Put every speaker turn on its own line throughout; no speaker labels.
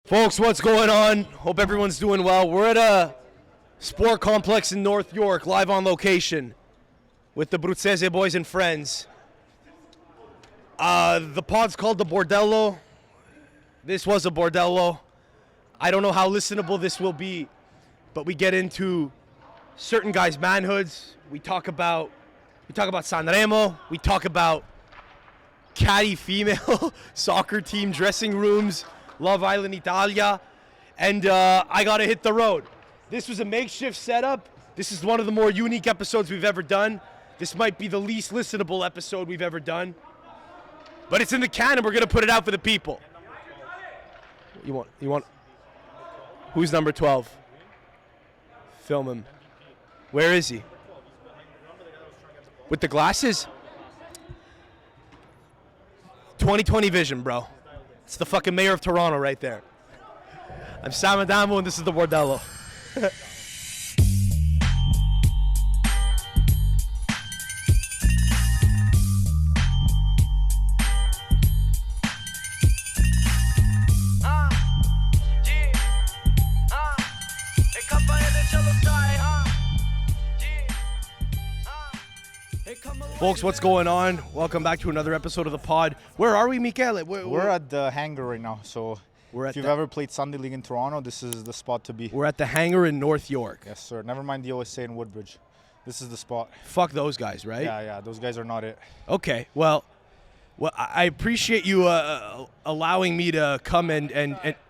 Folks, what's going on? Hope everyone's doing well. We're at a sport complex in North York, live on location with the Bruzzese boys and friends. The pod's called the Bordello. This was a Bordello. I don't know how listenable this will be, but we get into certain guys' manhoods. We talk about Sanremo. We talk about catty female soccer team dressing rooms. Love Island Italia, and I gotta hit the road. This was a makeshift setup. This is one of the more unique episodes we've ever done. This might be the least listenable episode we've ever done, but it's in the can and we're gonna put it out for the people. You want, who's number 12? Film him. Where is he? With the glasses? 20/20 vision, bro. It's the fucking mayor of Toronto right there. I'm Sam Adamo, and this is the Bordello. Folks, what's going on? Welcome back to another episode of the pod. Where are we, Michele?
We're at the hangar right now, so if you've ever played Sunday League in Toronto, this is the spot to be.
We're at the hangar in North York.
Yes, sir. Never mind the OSA in Woodbridge. This is the spot.
Fuck those guys, right?
Yeah, those guys are not it.
Okay, well, I appreciate you allowing me to come and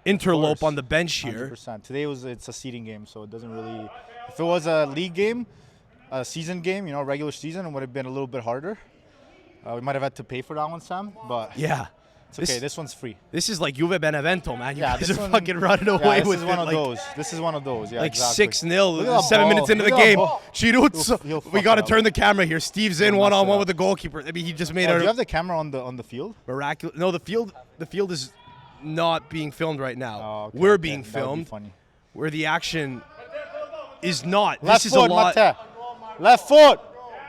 interlope on the bench here.
100%. Today it's a seeding game, so it doesn't really. If it was a league game, a season game, regular season, it would have been a little bit harder. We might have had to pay for that one, Sam, but
yeah,
it's okay. This one's free.
This is like Juve Benevento, man. You guys are fucking running away with it.
This is one of those. Yeah,
like
exactly.
6-0, 7 minutes into the game. Chiruzzo. We got to turn the camera here. Steve's in one-on-one with the goalkeeper. I mean, he just made
do you have the camera on the field?
Miraculous. No, the field is not being filmed right now.
Oh, okay,
We're being filmed.
That would be funny.
Where the action is not.
Left
this
foot,
is a lot.
Matteo. Left foot.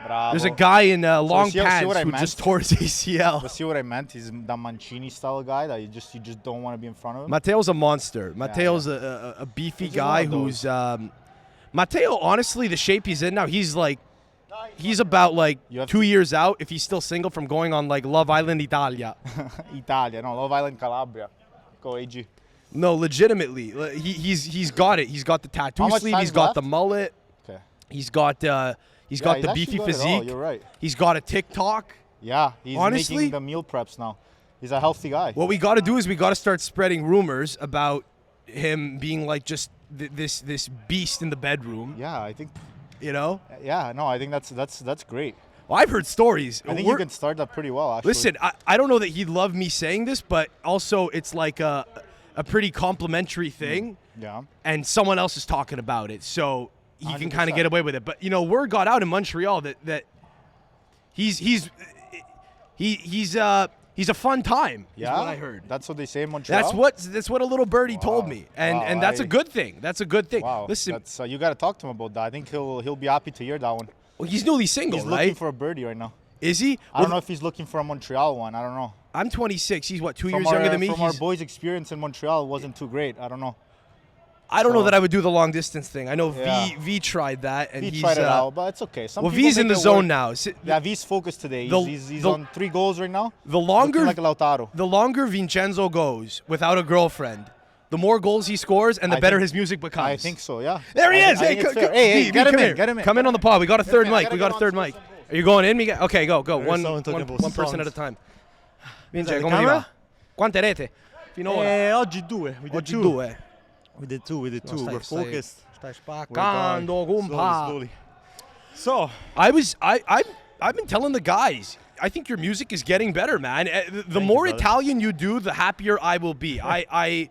Bravo.
There's a guy in long
see
pants who
meant?
just tore his ACL.
But see what I meant? He's that Mancini style guy that you just don't want to be in front of him.
Mateo's a monster. Mateo's a beefy guy who's Matteo, honestly, the shape he's in now, he's about 2 years out, if he's still single, from going on Love Island Italia.
Love Island Calabria. Go AG.
No, legitimately. He's got it. He's got the tattoo sleeve, he's got the mullet.
Okay.
He's got the beefy physique.
You're right.
He's got a TikTok.
Yeah, he's making the meal preps now. He's a healthy guy.
What we got to do is we got to start spreading rumors about him being just this beast in the bedroom.
Yeah, I think.
Yeah,
no, I think that's great.
Well, I've heard stories.
I think you can start that pretty well, actually.
Listen, I don't know that he'd love me saying this, but also it's like a pretty complimentary thing.
Yeah. And
someone else is talking about it, so he
100%.
can kind of get away with it. But word got out in Montreal that he's a fun time.
Yeah,
is what I heard.
That's what they say in Montreal.
That's what a little birdie told me, and that's a good thing. That's a good thing.
Wow.
Listen,
you got to talk to him about that. I think he'll be happy to hear that one.
Well, he's newly single,
he's
right?
He's looking for a birdie right now.
Is he?
I don't know if he's looking for a Montreal one. I don't know.
I'm 26. He's what, 2 years younger than me?
From our boys' experience in Montreal wasn't too great. I don't know.
I don't know that I would do the long distance thing. I know
yeah.
V tried that, and
he tried it out, but it's okay.
V's in the zone now.
Yeah, V's focused today. He's on 3 goals right now.
The longer
like Lautaro.
The longer Vincenzo goes without a girlfriend, the more goals he scores, and the better his music becomes.
I think so. Yeah.
There he is.
Hey, get him in.
Come in on the pod. We got a third mic. Are you going in, Miguel? Okay, go. One person at a time. Vince, come va? Quante rete? Finora.
Oggi 2. We did two. We're focused.
Stai spaccando, compa.
Slowly. So,
I've been telling the guys, I think your music is getting better, man. The more Italian you do, the happier I will be. I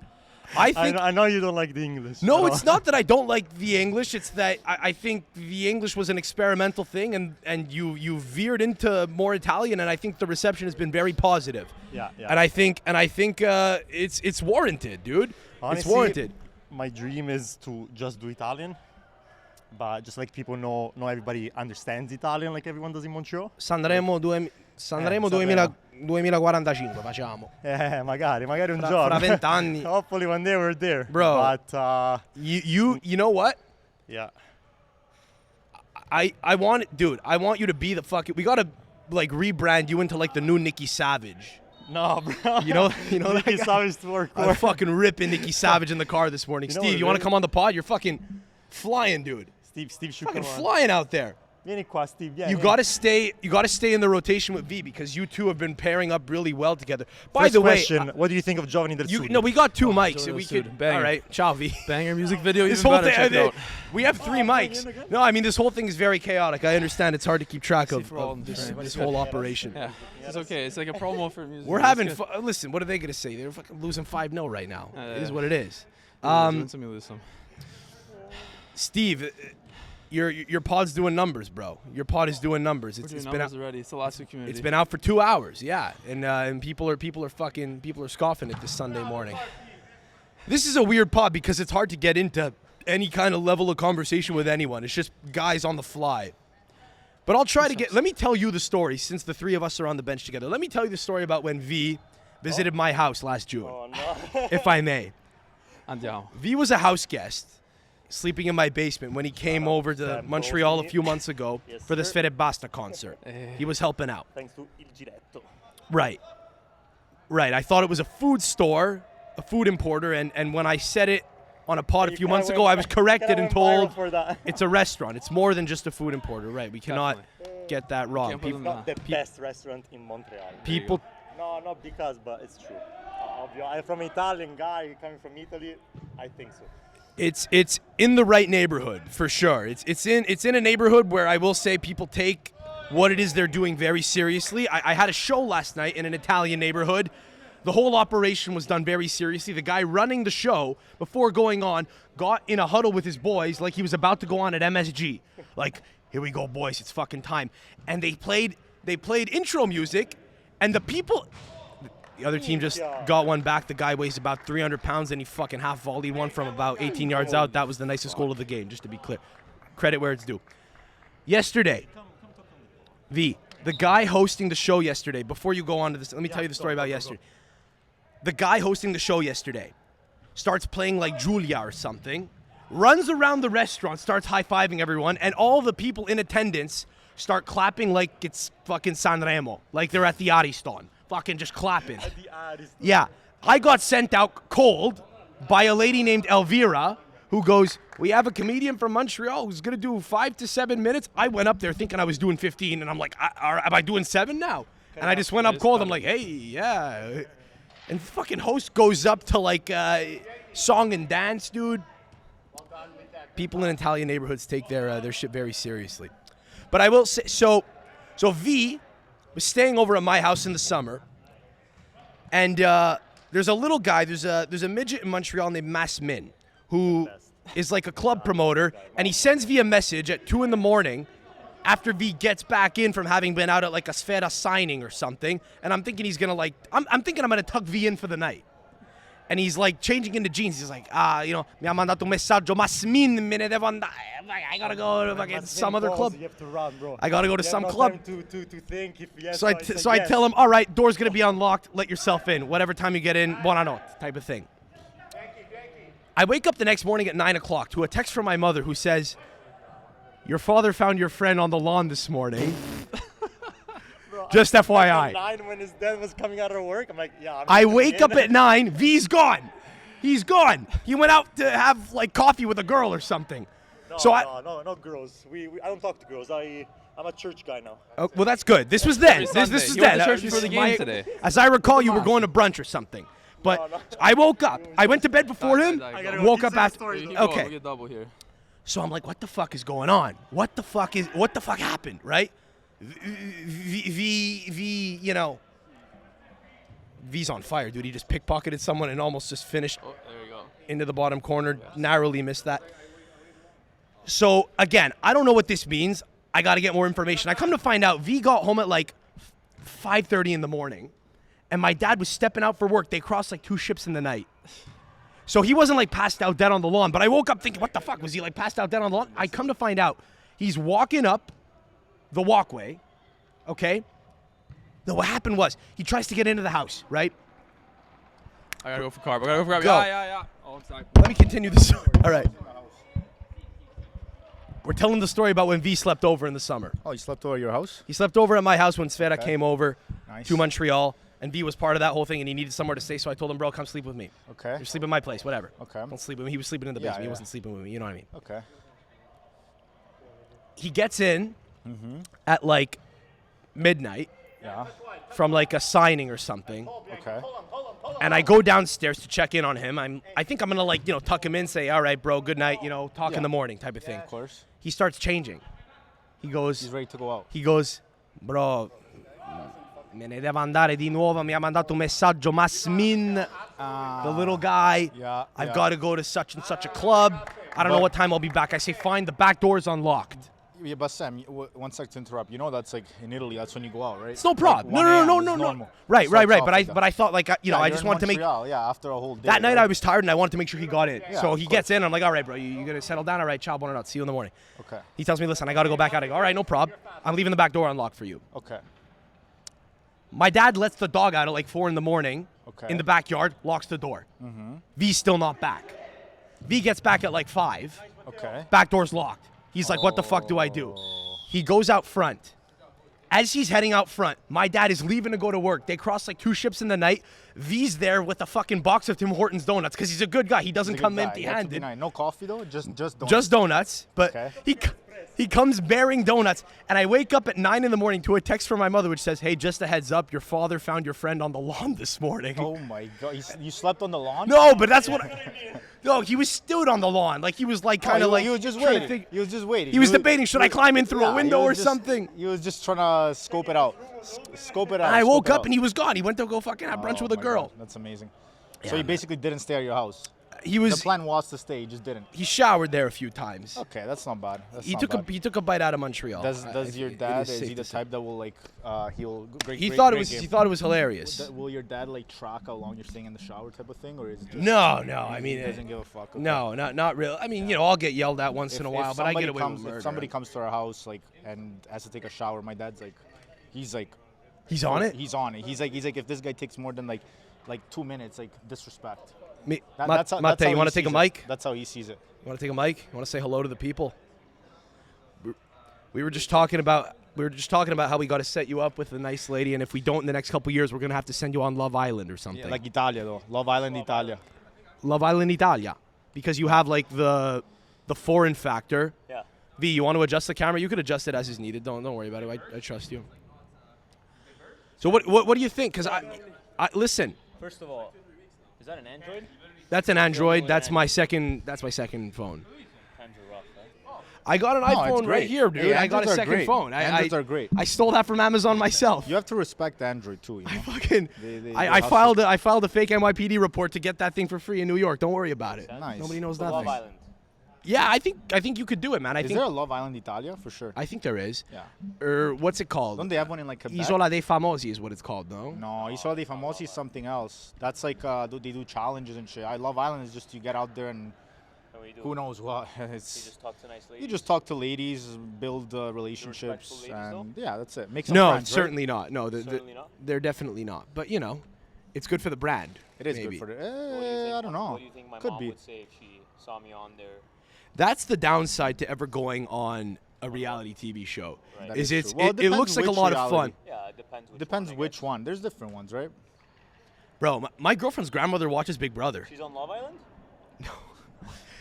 think
I know you don't like the English.
No, it's not that I don't like the English. It's that I think the English was an experimental thing, and you veered into more Italian, and I think the reception has been very positive.
Yeah.
And I think it's warranted, dude.
Honestly,
it's warranted.
My dream is to just do Italian, but just like people know everybody understands Italian like everyone does in Montreal.
Sanremo Sanremo
Sanremo.
2045 facciamo.
Magari un
Fra
giorno.
20 anni.
Hopefully one day we're there.
Bro.
But,
You know what?
yeah.
I want you to be the fucking. We gotta like rebrand you into like the new Nikki Savage.
No, bro.
You know that
Nikki
guy?
Savage to work.
I'm fucking ripping Nikki Savage in the car this morning.
You know
Steve,
what
you
it
want to
is?
come on the pod? You're fucking flying, dude.
Steve should
Fucking
come on.
flying out there.
Vieni qua, Steve. Yeah,
You
yeah.
gotta stay in the rotation with V because you two have been pairing up really well together. By
First
the way,
question, what do you think of Giovanni Del Sud?
no, we got two mics,
Giovanni
so we
Del Sud,
could.
banger.
All right, ciao V.
Banger music video,
This
even
whole
better.
thing,
Check it out.
we have three mics. No, I mean this whole thing is very chaotic. I understand it's hard to keep track
See
of,
for all
of
the
this,
frame.
this whole operation.
Yeah, it's okay. It's like a promo for music.
We're
It's
having
good.
fun. Listen, what are they gonna say? They're fucking losing 5-0 right now. It is
Yeah.
what it is.
You win some, you lose some.
Steve, your pod's doing numbers, bro. Your pod is doing numbers.
We're
It's
doing
been out.
numbers already. It's the Lazio community.
It's been out for 2 hours, yeah, and people are scoffing at this Sunday morning. This is a weird pod because it's hard to get into any kind of level of conversation with anyone. It's just guys on the fly. But I'll try to get. Let me tell you the story since the three of us are on the bench together. Let me tell you the story about when V visited my house last June, if I may.
Andiamo.
V was a house guest, sleeping in my basement when he came over to Montreal a few months ago for the Sfere Basta concert. He was helping out.
Thanks to Il Giretto.
Right. I thought it was a food store, a food importer, and when I said it on a pod a few months ago, I was corrected and told it's a restaurant. It's more than just a food importer. Right. We cannot get that wrong.
Can't put them
Not the
Pe-
best restaurant in Montreal.
People
No, not because, but it's true. I'm from Italian guy coming from Italy. I think so.
It's in the right neighborhood for sure. It's in a neighborhood where I will say people take what it is they're doing very seriously. I had a show last night in an Italian neighborhood. The whole operation was done very seriously. The guy running the show before going on got in a huddle with his boys like he was about to go on at MSG. Like, here we go, boys, it's fucking time. And they played intro music, and the people. The other team just got one back. The guy weighs about 300 pounds, and he fucking half volleyed one from about 18 yards out. That was the nicest goal of the game, just to be clear. Credit where it's due. Yesterday, the guy hosting the show yesterday, before you go on to this, let me tell you the story about yesterday. The guy hosting the show yesterday starts playing like Julia or something, runs around the restaurant, starts high-fiving everyone, and all the people in attendance start clapping like it's fucking Sanremo, like they're at the Ariston. Fucking just clapping. Yeah. I got sent out cold by a lady named Elvira who goes, we have a comedian from Montreal who's going to do 5 to 7 minutes. I went up there thinking I was doing 15, and I'm like, am I doing 7 now? And I just went up cold. I'm like, hey, yeah. And fucking host goes up to like song and dance, dude. People in Italian neighborhoods take their shit very seriously. But I will say, so V was staying over at my house in the summer, and there's a little guy, there's a midget in Montreal named Masmin, who is like a club promoter, and he sends V a message at 2 a.m. after V gets back in from having been out at like a Sfera signing or something, and I'm thinking he's gonna like, I'm thinking I'm gonna tuck V in for the night. And he's like changing into jeans. He's like, mi ha mandato un messaggio, Masmin, me ne devo andare. I gotta go to fucking some other club.
You have to run, bro.
I gotta go to some club.
To think if yes.
So I tell him, all right, door's gonna be unlocked. Let yourself in. Whatever time you get in, buonanotte, type of thing. I wake up the next morning at 9 o'clock to a text from my mother who says, your father found your friend on the lawn this morning. Just FYI.
9 when his dad was coming out of work. I'm like, yeah.
I wake up at 9. V's gone. He's gone. He went out to have like coffee with a girl or something.
No, not girls. I don't talk to girls. I'm a church guy now.
Well, that's good. This was then. This is
You went
then.
to church before the game today.
As I recall, you were going to brunch or something. But
No.
I woke up. I went to bed before him.
I gotta
go.
Woke
These
up
are the
after.
stories,
Keep going,
Okay.
we'll get double here.
So I'm like, what the fuck is going on? What the fuck happened, right? V, you know, V's on fire, dude. He just pickpocketed someone and almost just finished
Oh, there we go.
into the bottom corner. Narrowly missed that. So again, I don't know what this means. I got to get more information. I come to find out V got home at like 5:30 in the morning, and my dad was stepping out for work. They crossed like 2 ships in the night. So he wasn't like passed out dead on the lawn, but I woke up thinking, what the fuck? Was he like passed out dead on the lawn? I come to find out he's walking up the walkway, okay? No, what happened was he tries to get into the house, right?
I gotta go for carb. I gotta go for carb.
Go.
Yeah. Oh, sorry.
Let me continue the story. All right. We're telling the story about when V slept over in the summer.
Oh, you slept over at your house?
He slept over at my house when Sfera
Okay.
came over
Nice.
to Montreal, and V was part of that whole thing, and he needed somewhere to stay, so I told him, bro, come sleep with me.
Okay.
You sleep in my place, whatever.
Okay.
Don't sleep with me. He was sleeping in the
Yeah,
basement. He
yeah.
wasn't sleeping with me. You know what I mean?
Okay.
He gets in at like midnight
Yeah.
from like a signing or something,
Okay.
and I go downstairs to check in on him. I think I'm gonna like tuck him in, say, all right, bro, good night, talk
Yeah.
in the morning type of thing.
Of course.
He starts changing. He
He's
goes,
ready to go out.
bro, me ne devo andare di nuovo. Mi ha mandato un messaggio, Masmin, the little guy.
Yeah.
I've
yeah.
got to go to such and such a club. I don't know
But-
what time I'll be back. I say, fine, the back door's unlocked.
Yeah, but Sam, one sec to interrupt. You know that's like in Italy, that's when you go out, right?
It's no problem.
Like 1
No.
a.m. is normal.
Right.
Starts off
But
like that.
I thought like I
Yeah,
just
you're
wanted to
in
make
Montreal, yeah, after a whole day.
that night
right?
I was tired and I wanted to make sure he got in.
Yeah,
so
of
he
course.
gets in. I'm like, all right, bro, you gonna settle down? All right, ciao, buonanotte. See you in the morning.
Okay.
He tells me, listen, I got to go back out. I go, all right, no problem. I'm leaving the back door unlocked for you.
Okay.
My dad lets the dog out at like 4 in the morning
Okay.
in the backyard, locks the door. V's still not back. V gets back at like 5.
Okay.
Back door's locked. He's like, what the fuck do I do? He goes out front. As he's heading out front, my dad is leaving to go to work. They cross like 2 ships in the night. V's there with a fucking box of Tim Hortons donuts because he's a good guy. He doesn't
He's a
come
good guy. That's
empty-handed.
nice. No coffee though. Just donuts.
Just donuts. But
Okay.
he comes bearing donuts. And I wake up at 9 in the morning to a text from my mother which says, hey, just a heads up, your father found your friend on the lawn this morning.
Oh my God! You slept on the lawn?
No, but that's what No, he was stood on the lawn. Like he was like kind of like
he was just
trying to
waiting.
think-
He was just waiting.
He was debating, should I climb in through a
Yeah,
window
he
or
was just-
something?
He was just trying to scope it out. Scope it out.
And I
scope
woke
it
up
out.
and he was gone. He went to go fucking have brunch
Oh
with a
my
girl.
God, that's amazing.
Yeah,
So he
man.
basically didn't stay at your house.
He
The
was
plan was to stay. He just didn't.
he showered there a few times.
Okay, that's not bad. That's
He
not
took
bad.
he took a bite out of Montreal.
Does your dad is he the
say.
type that will like he'll great,
He
great,
thought it
great
was
game.
he thought it was hilarious.
Will your dad like track how long you're staying in the shower type of thing, or is it just
No. I mean,
he doesn't give a fuck? Okay.
no, not real. I mean, I'll get yelled at once
If-
in a
if
while, but I get
somebody
away
comes,
with murder.
If somebody comes to our house like and has to take a shower, my dad's like, he's
He's on it.
He's on it. He's like if this guy takes more than like 2 minutes, like disrespect.
Me,
That's how
Matteo, you
he
want to take a
sees it.
mic?
That's how he sees it.
You want to take a mic? You want to say hello to the people? We were just talking about how we got to set you up with a nice lady, and if we don't in the next couple years, we're gonna have to send you on Love Island or something.
Like Italia though, Love Island Italia.
Love Island Italia, because you have like the foreign factor.
Yeah.
V, you want to adjust the camera? You could adjust it as is needed. Don't worry about it. I trust you. So what do you think? Because I listen.
First of all, is that an Android?
That's an Android.
with
That's
an
my second phone.
Times are rough, huh?
I got an
No, it's
iPhone right
great.
here, dude.
Hey,
I got
Androids
a
are
second
great.
phone.
Androids are great.
I stole that from Amazon myself.
You have to respect Android too. You know?
Fucking.
They
I
hustle.
filed a fake NYPD report to get that thing for free in New York. Don't worry about it.
Nice.
Nobody knows
So
nothing.
Love Island.
Yeah, I think you could do it, man.
Is there a Love Island Italia for sure?
I think there is.
Yeah.
Or what's it called?
Don't they have one in like Quebec?
Isola dei Famosi is what it's called, no?
No, Isola dei Famosi is something else. That's like they do challenges and shit. I Love Island is just you get out there and
What do you do?
who knows what.
You
It's
just talk to nice ladies?
you just talk to ladies, build relationships,
respectful ladies,
and yeah, that's it. Make some
No,
friends, right?
certainly not. No,
Certainly not?
they're definitely not. But it's good for the brand.
It is
maybe.
good for the.
What do you think-
I don't know.
What do you think my
Could
mom
be.
would say if she saw me on there?
That's the downside to ever going on a reality TV show.
Right.
That
Is
is
it's
true. Well,
it looks
depends
like a
which
lot of
reality.
fun,
Yeah, it depends.
Depends
one, I
which
guess.
one. There's different ones, right?
bro. My girlfriend's grandmother watches Big Brother.
She's on Love Island?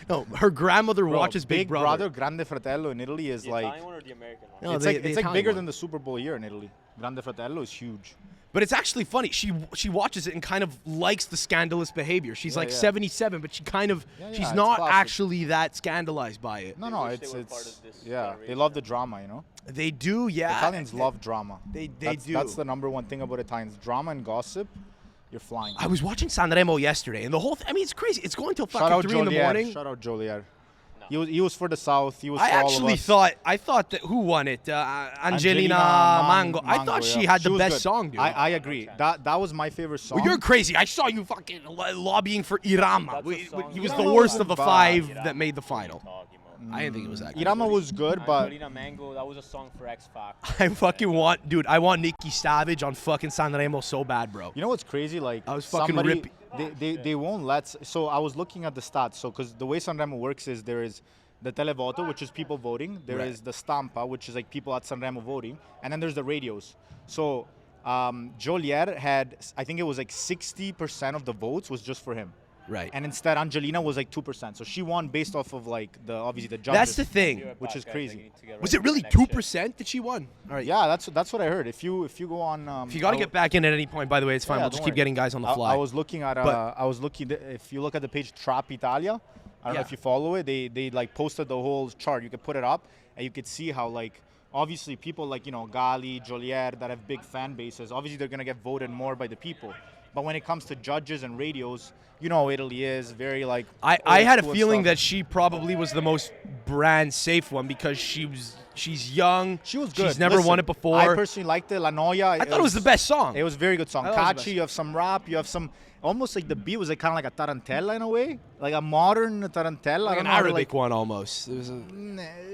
No, her grandmother
Bro,
watches Big Brother.
Grande Fratello in Italy is
The
like
Italian one or the American one?
No,
it's
the-
like
the
it's like
Italian
bigger
one.
than the Super Bowl here in Italy. Grande Fratello is huge.
But it's actually funny. She watches it and kind of likes the scandalous behavior. She's
Yeah,
like
yeah.
77, but she kind of she's
it's
not
classic.
actually that scandalized by it.
No,
wish they
it's
were part of this
yeah. They
generation.
love the drama, you know.
They do, yeah.
Italians love drama.
They
that's,
do.
That's the number one thing about Italians: drama and gossip. You're flying.
I was watching Sanremo yesterday, and the whole I mean, it's crazy. It's going till
Shout out
fucking 3 in the
Joliet.
morning.
Shout out Joliet.
No.
He was for the South. He was
I
for all
actually
of us.
I thought that who won it? Angelina Mango. I thought she
yeah.
had the
was
best
good.
song, dude.
I agree. That was my favorite song.
Well, you're crazy. I saw you fucking lobbying for Irama.
That's a song
He was
that
the
Irama
worst
wasn't
of the
bad.
5 that made the final. I didn't think it was that good.
Irama was good, but
Angelina Mango, that was a song for X Factor.
I fucking want, dude, I want Nikki Savage on fucking Sanremo so bad, bro.
you know what's crazy? Like
I was fucking
somebody, they won't let. So I was looking at the stats. So because the way Sanremo works is there is the televoto, which is people voting. There is the stampa, which is like people at Sanremo voting, and then there's the radios. So Joliet had, I think it was like 60% of the votes was just for him.
Right.
And instead, Angelina was like 2%. So she won based off of like obviously the judges.
That's the thing.
Which is crazy.
Was it really 2% that she won? All right.
Yeah, that's what I heard. If you go on,
If you got to get back in at any point, by the way, it's fine.
Yeah,
We'll just
don't
keep
worry.
getting guys on the fly.
I was looking at if you look at the page Trap Italia, I don't know if you follow it. They like posted the whole chart. You could put it up and you could see how like obviously people like Gali, Joliet that have big fan bases. Obviously they're gonna get voted more by the people. But when it comes to judges and radios, how Italy is very like.
I had a
old
feeling
stuff.
that she probably was the most brand safe one because she's young.
She was good.
She's never won it before.
I personally liked it. La Noia.
I thought it was the best song.
It was a very good song.
I thought it was the
Catchy.
best.
You have some rap. You have some almost like the beat was like kind of like a tarantella in a way, like a modern tarantella.
like
I
an
don't know how to,
Arabic one almost. It was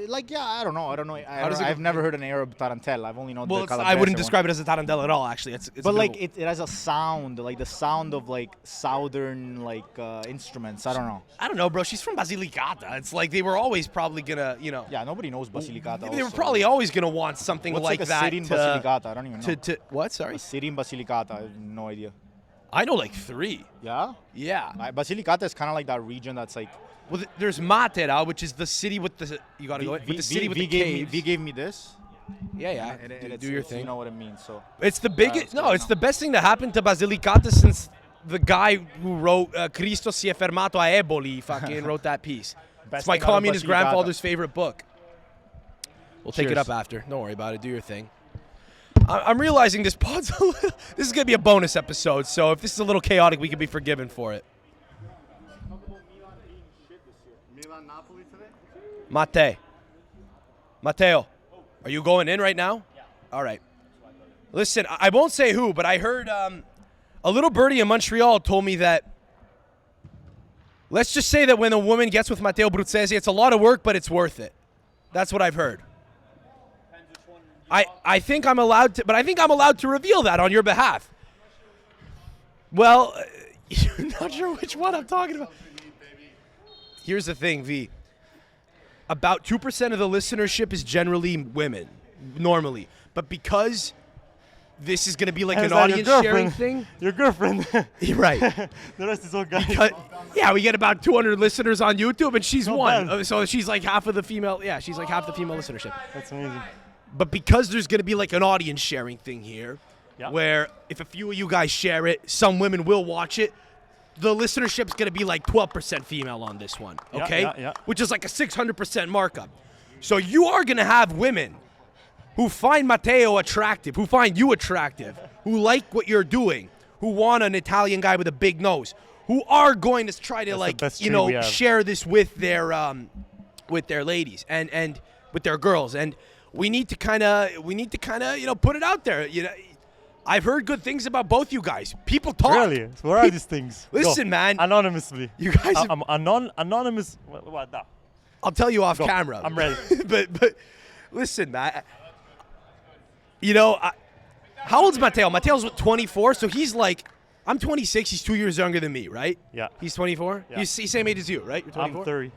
like yeah, I don't know.
does it
I've
go?
never heard an Arab tarantella. I've only known
well,
the
I wouldn't
Calabrese
describe it as a tarantella at all. Actually, it's a
But
bit
like
of-
it has a sound, like the sound of like southern like instruments. I don't know.
I don't know, bro. She's from Basilicata. It's like they were always probably gonna,
Yeah, nobody knows Basilicata.
they were
also.
probably always gonna want something
What's
like
like a
that
city in
to,
Basilicata? I don't even know.
to what? Sorry,
A city in Basilicata. I have no idea.
I know like 3.
Yeah.
Yeah.
Basilicata is kind of like that region that's like.
Well, there's Matera, which is the city with the you gotta go with the city with the caves.
V gave me this.
Yeah.
And
Do
it's-
your
it's-
thing.
You know what it means. So.
It's the biggest.
it's
No,
going
it's
on.
the best thing that happened to Basilicata since the guy who wrote Cristo si è fermato a Eboli fucking wrote that piece.
Best
It's my
thing out of
communist
Basilicata.
grandfather's favorite book. We'll take it
Cheers.
up after. Don't worry about it. Do your thing. I'm realizing this pod's this is gonna be a bonus episode. So if this is a little chaotic, we can be forgiven for it. Matteo, are you going in right now? Yeah. All right. Listen, I won't say who, but I heard a little birdie in Montreal told me that. Let's just say that when a woman gets with Matteo Bruzzese, it's a lot of work, but it's worth it. That's what I've heard. I think I'm allowed to, but I think I'm allowed to reveal that on your behalf. Well, you're not sure which one I'm talking about. Here's the thing, V. About 2% of the listenership is generally women, normally. But because this is going to be like an audience sharing thing.
Your girlfriend.
You're right.
The rest is all guys.
Yeah, we get about 200 listeners on YouTube, and she's
Not
one.
bad.
So she's like half of the female. Yeah, she's like half the female listenership.
That's amazing.
But because there's going to be like an audience sharing thing here,
Yeah.
where if a few of you guys share it, some women will watch it. The listenership's going to be like 12% female on this one,
Yeah,
okay?
yeah.
Which is like a 600% markup. So you are going to have women who find Matteo attractive, who find you attractive, who like what you're doing, who want an Italian guy with a big nose, who are going to try to
That's the
like,
best trait we have.
share this with their ladies and with their girls. And we need to kind of put it out there. I've heard good things about both you guys. People talk.
Really? What are these things?
Listen,
Go.
man.
Anonymously.
You guys.
I'm anonymous. What that?
I'll tell you off
Go.
camera.
I'm ready.
but listen, man. How old's Matteo? Matteo's 24, so he's like, I'm 26. He's 2 years younger than me, right?
Yeah.
He's 24.
Yeah.
He's same age as you, right? You're 24.
I'm 30.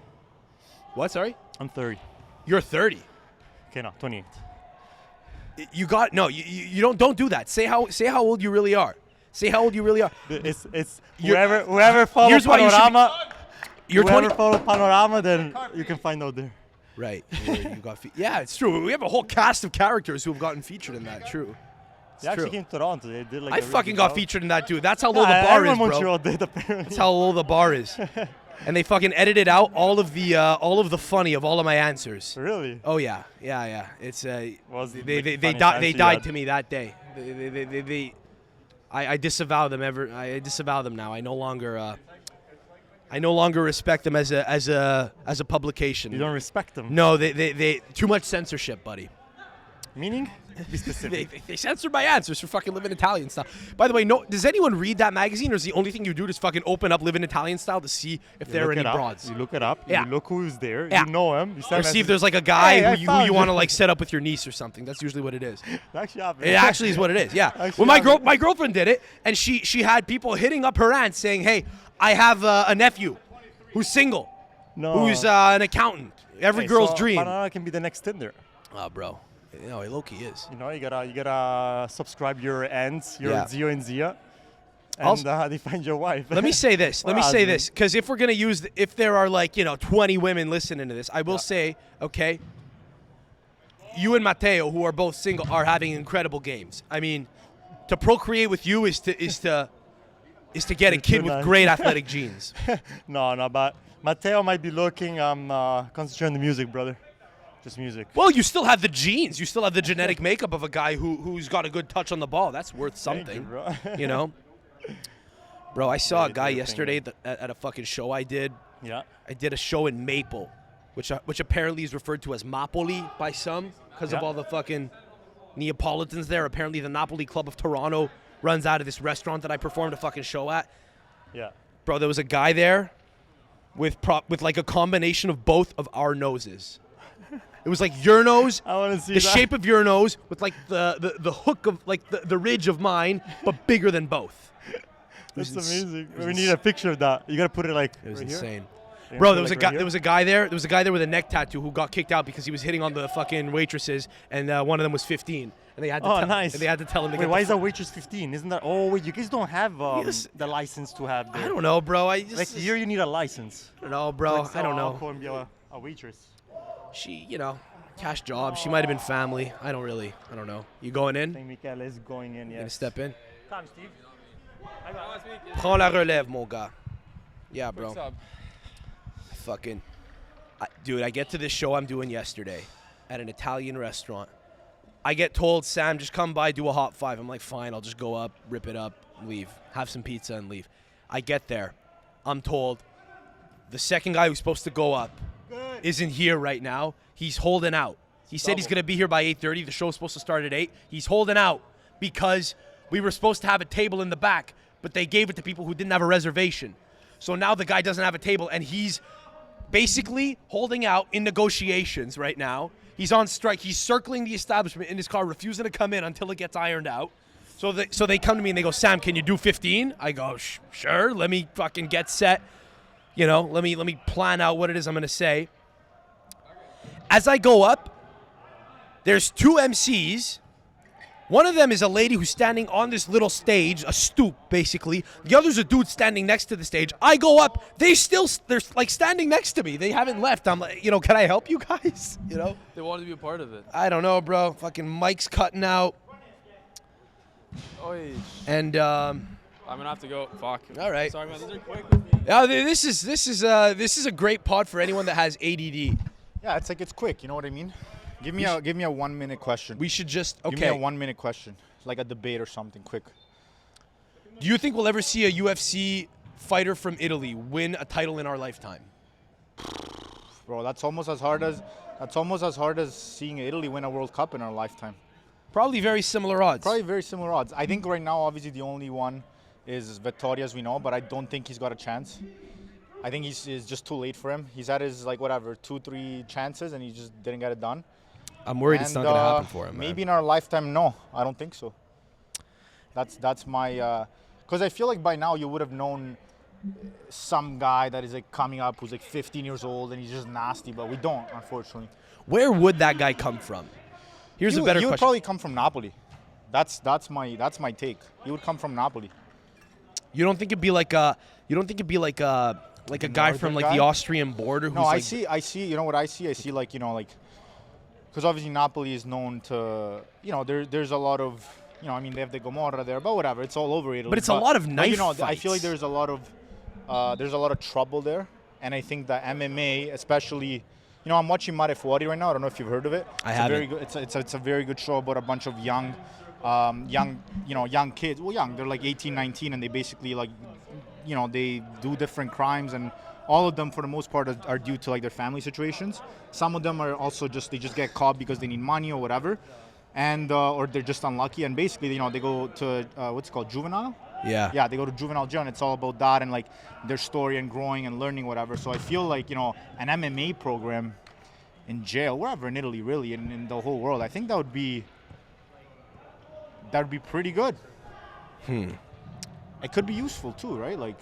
What? Sorry.
I'm 30.
You're 30.
Okay, no, 28.
You don't do that. Say how old you really are. Say how old you really are.
It's
You're-
whoever follows
Here's why you should be-
Panorama.
You're
Whoever
20.
follows Panorama, then you can find out there.
Right. You got yeah, it's true. We have a whole cast of characters who have gotten featured in that. True. It's
They actually
true.
came to Toronto. They did like.
I
a really
fucking
good
got
job.
featured in that, dude. That's how low the
Yeah,
bar
everyone
is,
in
bro.
Montreal did apparently.
That's how low the bar is. And they fucking edited out all of the funny of all of my answers.
Really?
Oh yeah. It's
Was
they
the
died
funniest
they
answer
died
you had?
to me that day. I disavow them I disavow them now. I no longer respect them as a publication.
You don't respect them.
No, they too much censorship, buddy.
Meaning? Be specific.
They censored my answers for fucking Living Italian Style. By the way, no, does anyone read that magazine, or is the only thing you do just fucking open up Living Italian Style to see if there are any broads?
You look it up.
Yeah.
You look who's there.
Yeah.
You know him. You
Or see if there's like a guy
Hey, I
who you
found
want to
you.
like set up with your niece or something. That's usually what it is.
Actually happened.
It actually is what it is. Yeah.
Actually
Well,
happened.
my girlfriend did it, and she had people hitting up her aunt saying, "Hey, I have a nephew who's single, who's an accountant. Every
Hey,
girl's
so
dream."
Panoram can be the next Tinder.
Oh, bro. You know, low-key is.
You know, you gotta subscribe your aunts, your
Yeah.
Zio and Zia, and
Also-
they find your wife.
Let me say this. Let me
Wow,
say
dude.
this, because if we're gonna use, if there are like 20 women listening to this, I will say, okay, you and Matteo, who are both single, are having incredible games. I mean, to procreate with you is to get a kid with
nice.
great athletic genes.
No, but Matteo might be looking. I'm concentrating on the music, brother. Just music.
Well, you still have the genes. You still have the genetic makeup of a guy who's got a good touch on the ball. That's worth
Thank you,
something,
bro.
you know. Bro, I saw a
you
guy
do your
yesterday at a fucking show I did.
Yeah.
I did a show in Maple, which apparently is referred to as Mapoli by some because of
Yeah.
all the fucking Neapolitans there. Apparently, the Napoli Club of Toronto runs out of this restaurant that I performed a fucking show at.
Yeah.
Bro, there was a guy there with like a combination of both of our noses. It was like your nose,
I want to see
the
that.
shape of your nose with like the hook of like the ridge of mine, but bigger than both.
That's
was
amazing.
it was
We need a picture of that. You gotta put it like.
It was
right here.
insane.
You
Bro,
put
there
it,
was
like,
a guy.
right
There
here?
was a guy there. There was a guy there with a neck tattoo who got kicked out because he was hitting on the fucking waitresses, and one of them was 15, and they had to
Oh,
tell,
nice.
and they had to tell him to
Wait,
get
why
the
is that waitress 15? Isn't that? Oh, wait, you guys don't have
Yes.
the license to have.
I don't know, bro. I just
Like here, you need a license.
I don't know, bro.
Like,
I don't
so I'll
know.
go and be a waitress.
She, cash job. She might have been family. I don't know. You going
I
in?
think Michele is going in.
Gonna
Yes.
step in?
Come, Steve.
Prends la relève, mon gars. Yeah, bro.
What's up?
Dude, I get to this show I'm doing yesterday at an Italian restaurant. I get told, Sam, just come by, do a hot five. I'm like, fine, I'll just go up, rip it up, leave, have some pizza and leave. I get there. I'm told the second guy who's supposed to go up isn't here right now. He's holding out. He said he's going to be here by 8:30. The show's supposed to start at 8. He's holding out because we were supposed to have a table in the back, but they gave it to people who didn't have a reservation. So now the guy doesn't have a table, and he's basically holding out in negotiations right now. He's on strike. He's circling the establishment in his car, refusing to come in until it gets ironed out. So they come to me and they go, Sam, can you do 15? I go, sure. Let me fucking get set. Let me plan out what it is I'm going to say. As I go up, there's two MCs. One of them is a lady who's standing on this little stage, a stoop, basically. The other's a dude standing next to the stage. I go up. They're like standing next to me. They haven't left. I'm like, can I help you guys?
They wanted to be a part of it.
I don't know, bro. Fucking mic's cutting out.
Oy.
And
I'm gonna have to go. Fuck.
All right.
Sorry, man. These are quick.
this is a great pod for anyone that has ADD.
Yeah, it's quick. You know what I mean? Give me a 1 minute question.
We should just
Give me a
okay.
1 minute question, like a debate or something, quick.
Do you think we'll ever see a UFC fighter from Italy win a title in our lifetime?
Bro, that's almost as hard as seeing Italy win a World Cup in our lifetime.
Probably very similar odds.
Probably very similar odds. I think right now, obviously, the only one is Vettori, as we know, but I don't think he's got a chance. I think it's just too late for him. He's had his 2-3 chances and he just didn't get it done.
I'm worried it's not going to happen for him.
Maybe in our lifetime, no, I don't think so. That's my because I feel like by now you would have known some guy that is coming up who's 15 years old and he's just nasty, but we don't, unfortunately.
Where would that guy come from? Here's a better
He would
question.
probably come from Napoli. That's my take. He would come from Napoli.
You don't think it'd be like a guy from
northern
the
guy?
Austrian border who's
No, I see. You know what I see? I see because obviously Napoli is known to, there's a lot of, they have the Gomorra there, but whatever, it's all over Italy.
But it's a lot of knife
I feel like
fights.
there's a lot of trouble there, and I think that MMA, especially, I'm watching Mare Fuori right now. I don't know if you've heard of it.
I haven't.
Very good. It's a very good show about a bunch of young kids. Well, young. They're 18, 19, and they basically they do different crimes, and all of them for the most part are due to their family situations. Some of them are also they just get caught because they need money or whatever. and or they're just unlucky. And basically, you know, they go to what's it called, juvenile.
Yeah.
Yeah, they go to juvenile jail, and it's all about that and like their story and growing and learning whatever. So I feel like, you know, an MMA program in jail, wherever in Italy, really, in the whole world, I think that would be pretty good. It could be useful too, right? Like,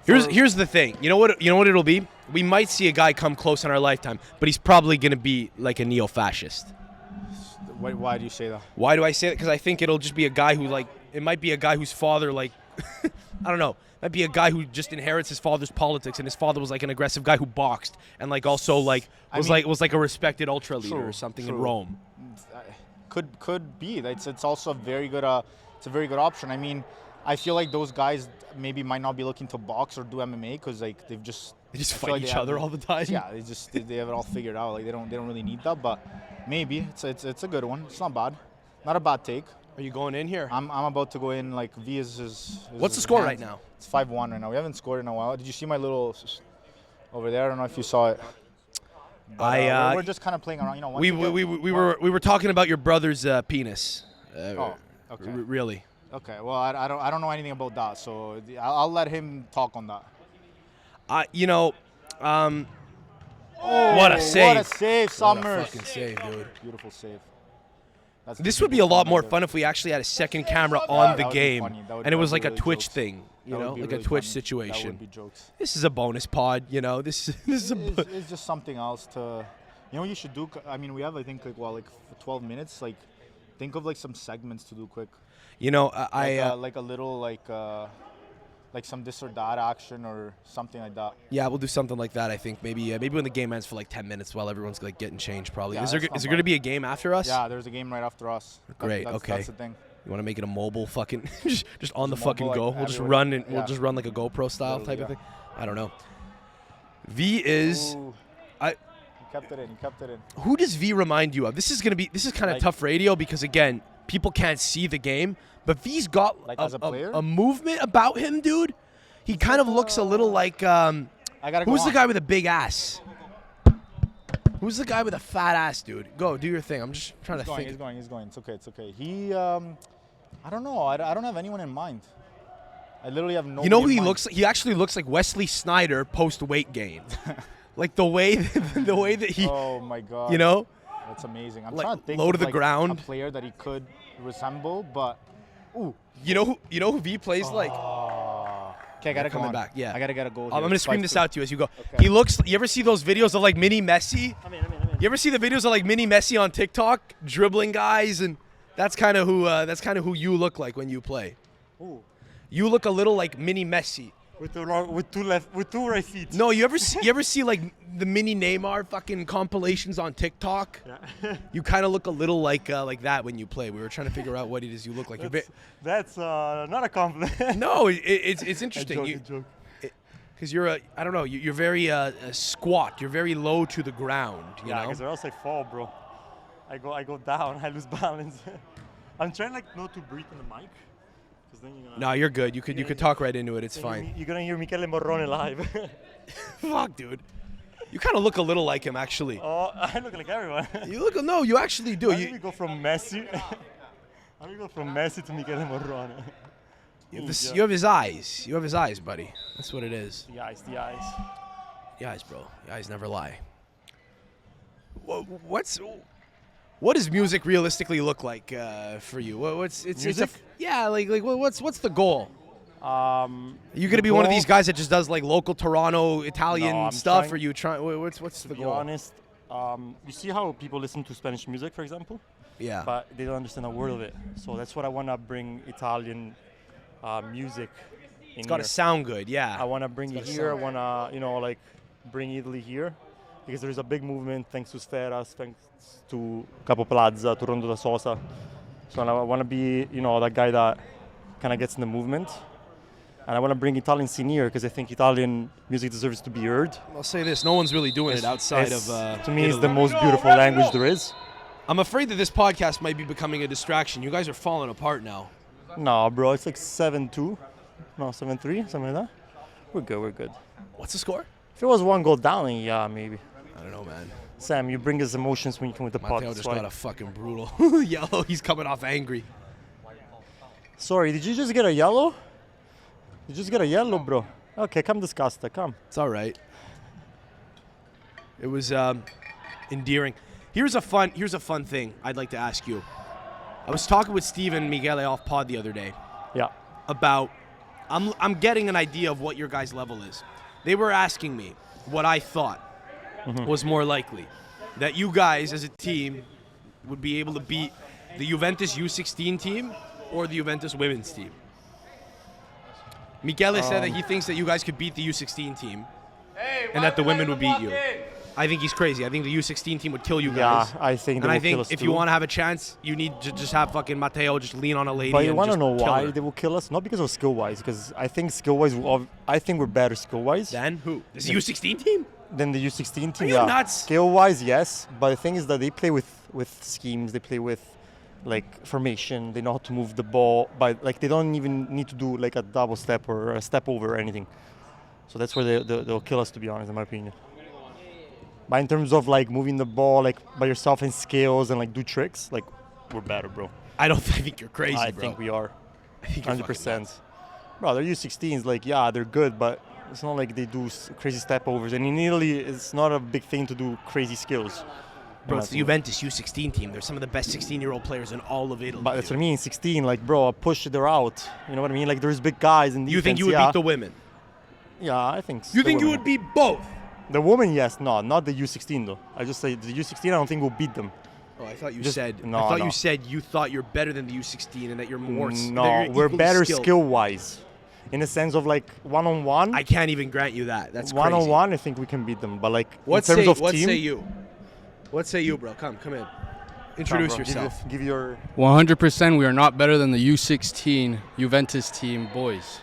Here's the thing. You know what it'll be? We might see a guy come close in our lifetime, but he's probably gonna be like a neo-fascist.
why do you say that?
Why do I say that? Because I think it'll just be a guy who like it might be a guy whose father like I don't know. Might be a guy who just inherits his father's politics, and his father was like an aggressive guy who boxed and like also like was like a respected ultra leader or something in Rome.
Could be. It's also a very good it's a very good option. I mean, I feel like those guys maybe might not be looking to box or do MMA because like they just
fight
like
each other all the time.
Yeah, they have it all figured out. Like they don't really need that, but maybe it's a good one. It's not bad, not a bad take.
Are you going in here?
I'm about to go in. Like V is
What's the score right now?
It's 5-1 right now. We haven't scored in a while. Did you see my little over there? I don't know if you saw it. But, we're just kind of playing around. You know,
we were talking about your brother's penis.
Oh, okay.
Really?
Okay. Well, I don't know anything about that, so I'll let him talk on that.
You know, what a save!
What a save, Summers!
What a fucking save, dude.
Beautiful save.
This would be a lot more fun if we actually had a second camera on the game, and it was like a
really
Twitch
jokes.
thing, you know, like
really
a Twitch
funny.
situation.
That would be jokes.
This is a bonus pod, you know. This is a.
It's just something else to, you know, what you should do. I mean, we have like 12 minutes. Like, think of like some segments to do quick.
You know,
like a little like some this or that action or something like that.
Yeah, we'll do something like that. I think maybe when the game ends for like 10 minutes while everyone's like getting changed. Probably.
Yeah,
is there going to be a game after us?
Yeah, there's a game right after us.
Great. Okay.
That's the thing.
You want to make it a mobile fucking just on the fucking
mobile,
go.
like
We'll just
everybody-
run and we'll just run like a GoPro style type
Literally,
of thing. I don't know. V is.
Ooh.
I.
You kept it in.
Who does V remind you of? This is kind of
Like-
tough radio because again, people can't see the game, but V's got
Like as a player?
a movement about him, dude. He kind of looks a little like
I gotta go
who's the
on.
guy with a big ass? Who's the guy with a fat ass, dude? Go, do your thing. I'm just trying to think.
He's going. It's okay. He, I don't know. I don't have anyone in mind. I literally have no.
You know who he looks like? He actually looks like Wesley Snyder post weight gain. Like the way that he.
Oh my God.
You know.
That's amazing. I'm
Like,
trying to think
low
of
to the
like
ground.
a player that he could resemble, but. Ooh.
You know who V plays like.
Okay, I gotta
coming
come
back. Yeah.
I gotta get a goal.
I'm
here.
gonna scream
It's
this
5-2.
out to you as you go.
Okay.
He looks. You ever see those videos of like mini Messi? You ever see the videos of like mini Messi on TikTok dribbling guys, and that's kind of who you look like when you play.
Ooh.
You look a little like mini Messi.
With two right feet.
No, you ever see like the mini Neymar fucking compilations on TikTok?
Yeah.
You kind of look a little like that when you play. We were trying to figure out what it is you look like.
That's not a compliment.
No, it's interesting.
A joke.
Because you're very squat. You're very low to the ground. You know.
Because or else I fall, bro. I go down. I lose balance. I'm trying like not to breathe in the mic. Then you're gonna,
No, you're good. You could talk right into it. It's fine.
You're gonna hear Michele Morrone live.
Fuck, dude. You kind of look a little like him, actually.
Oh, I look like everyone.
You actually do.
How do we go from Messi? How do we go from Messi to Michele Morrone?
You have his eyes. You have his eyes, buddy. That's what it is.
The eyes.
The eyes, bro. The eyes never lie. What does music realistically look like for you?
Music?
What's the goal? You gonna be one of these guys that just does like local Toronto Italian
No, I'm
stuff,
trying-
or you trying? What's the
To be
goal?
honest, you see how people listen to Spanish music, for example,
Yeah.
but they don't understand a word of it. So that's what I want to bring Italian music in
It's got to
here.
sound good. Yeah.
I want to bring it here. I want to, bring Italy here because there is a big movement thanks to Sferas, thanks to Capo Plaza, to Rondo da Sosa. So I want to be, that guy that kind of gets in the movement. And I want to bring Italian scene here because I think Italian music deserves to be heard.
I'll say this: no one's really doing it outside of.
To me, it's
Italy.
the most beautiful language there is.
I'm afraid that this podcast might be becoming a distraction. You guys are falling apart now.
No, bro, it's like 7-2. No, 7-3, something like that. We're good.
What's the score?
If it was one goal down, then yeah, maybe.
I don't know, man.
Sam, you bring us emotions when you come with the pot.
Matteo
that's
just
why.
got a fucking brutal yellow. He's coming off angry.
Sorry, did you just get a yellow? You just get a yellow, bro. Okay, come discuss that. Come.
It's all right. It was endearing. Here's a fun thing I'd like to ask you. I was talking with Steven and Michele off pod the other day
Yeah.
about I'm getting an idea of what your guys' level is. They were asking me what I thought was more likely, that you guys as a team would be able to beat the Juventus U16 team or the Juventus women's team. Michele said that he thinks that you guys could beat the U16 team and that the women would beat you. I think he's crazy. I think the U16 team would kill you guys.
Yeah, I think
And
they
I
will kill
think
us
if
too.
you want to have a chance, you need to just have fucking Matteo just lean on a lady
But you
and
want to
just
know
kill
why
her.
they will kill us? Not because of skill-wise, because I think skill-wise, I think we're better skill-wise
Then who? This is the U16 team?
than the U16 team.
Are you
yeah,
nuts?
skill-wise, yes. But the thing is that they play with schemes. They play with like formation. They know how to move the ball. But like they don't even need to do like a double step or a step over or anything. So that's where they'll kill us, to be honest, in my opinion. But in terms of like moving the ball like by yourself and skills and like do tricks, like we're better, bro.
I think you're crazy,
I
bro.
think we are.
I think you're
100%. Bro, they're U16s, like, yeah, they're good, but it's not like they do crazy step overs. And in Italy, it's not a big thing to do crazy skills.
Bro, it's the Juventus U16 team. They're some of the best 16-year-old players in all of Italy.
But that's what I mean, 16, like, bro, push it out. You know what I mean? Like, there's big guys in defense.
You think you would
yeah.
beat the women?
Yeah, I think so.
You think you would beat both?
The women, yes. No, not the U16, though. I just say the U16, I don't think we'll beat them.
Oh, I thought you
Just-
said.
no,
I thought
no.
you said you thought you're better than the U16 and that you're more. that
No,
you're
we're
equally
better
skilled.
skill-wise. In the sense of, like, one-on-one.
I can't even grant you that. That's crazy.
One-on-one, I think we can beat them. But, like,
What
in terms
say?
of
What
team...
say you? What say you, bro? Come in. Introduce
Bro,
yourself.
Give your...
100% we are not better than the U16 Juventus team boys.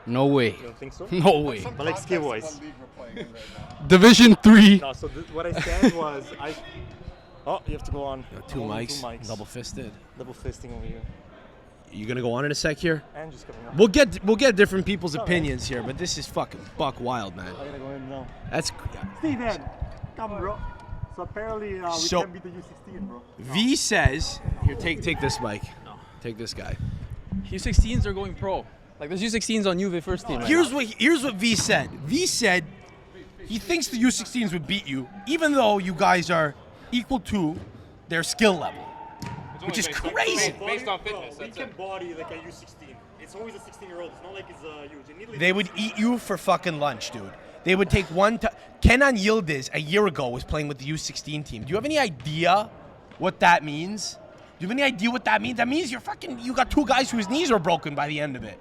No way.
You don't think so?
No way.
But, like, skill-wise.
Division 3.
No, so what I said was Oh, you have to go on.
Two
Hold on,
mics. Double fisted.
Double fisting over here.
You gonna go on in a sec here?
And just coming up.
We'll get different people's opinions here, but this is fucking buck wild, man.
I gotta go in now.
That's
Steven, come, bro. So apparently we
So-
can beat the U16, bro.
V says here. Take this mic.
No.
Take this guy.
U16s are going pro. Like there's U16s on Juve first team. Right
Here's
now.
what V said. V said he thinks the U16s would beat you, even though you guys are equal to their skill level, which is crazy.
Based on fitness,
We
that's
can
it.
body like a U16. It's always a 16-year-old. It's not like it's huge. In Italy,
They would eat you for fucking lunch, dude. They would take one. Kenan Yildiz a year ago was playing with the U16 team. Do you have any idea what that means? Do you have any idea what that means? That means you got two guys whose knees are broken by the end of it.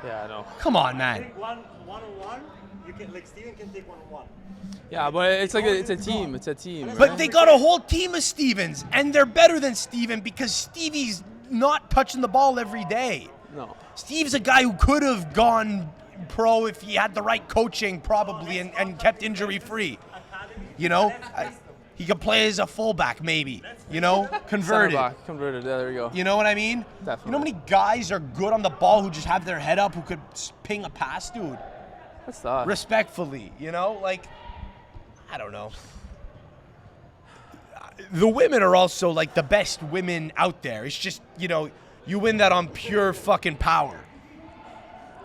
Yeah, I know.
Come on, man.
one-on-one. You can like Steven can take one-on-one.
Yeah, but it's like it's a team. It's a team.
But
right?
they got a whole team of Stevens, and they're better than Steven because Stevie's not touching the ball every day.
No.
Steve's a guy who could have gone pro if he had the right coaching, probably, and kept injury free. You know, he could play as a fullback, maybe. You know, converted.
Center back, converted. Yeah, there you go.
You know what I mean?
Definitely.
You know how many guys are good on the ball who just have their head up, who could ping a pass, dude?
What's that?
Respectfully, you know, like, I don't know. The women are also like the best women out there. It's just, you know, you win that on pure fucking power.